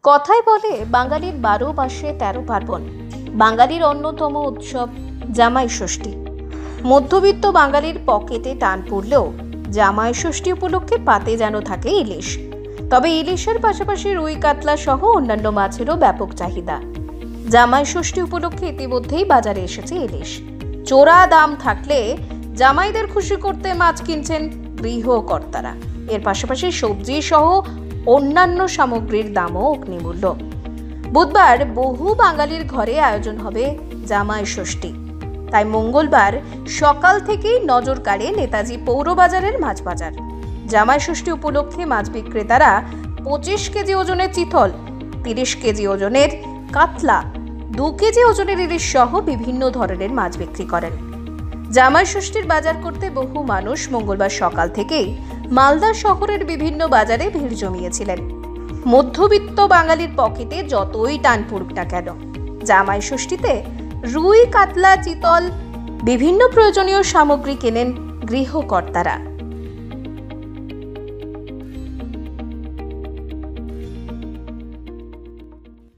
কথায় বলে বাঙালির 12 মাসে 13 পার্বণ। বাঙালির অন্যতম উৎসব জামাই ষষ্ঠী। মধ্যবিত্ত বাঙালির পকেটে টান পড়লেও জামাই ষষ্ঠী উপলক্ষে পাতে যেন থাকে ইলিশ। তবে ইলিশের পাশাপাশি রুই কাতলা সহ অন্যান্য মাছেরও ব্যাপক চাহিদা। জামাই ষষ্ঠী উপলক্ষে ইতিমধ্যেই বাজারে এসেছে ইলিশ। চোরা দাম থাকলে জামাইদের খুশি করতে মাছ কিনছেন গৃহকর্তারা। এর পাশাপাশি সবজি সহ অন্যান্য সামগ্রীর দামও অগ্নিমূল্য। বুধবার বহু বাঙালির ঘরে আয়োজন হবে জামাই ষষ্ঠী। তাই মঙ্গলবার সকাল থেকেই নজর কাড়ে নেতাজি পৌরবাজারের মাছ বাজার। জামাই ষষ্ঠী উপলক্ষে মাছ বিক্রেতারা 25 কেজি ওজনের চিতল, 30 কেজি ওজনের কাতলা, 2 কেজি ওজনের ইলিশ সহ বিভিন্ন ধরনের মাছ বিক্রি করেন। জামাই ষষ্ঠীর বাজার করতে বহু মানুষ মঙ্গলবার সকাল থেকেই মালদা শহরের বিভিন্ন বাজারে ভিড় জমিয়েছিলেন। মধ্যবিত্ত বাঙালির পকেটে যতই টান পড়ুক না কেন, জামাই ষষ্ঠীতে রুই কাতলা চিতল বিভিন্ন প্রয়োজনীয় সামগ্রী কেনেন গৃহকর্তারা।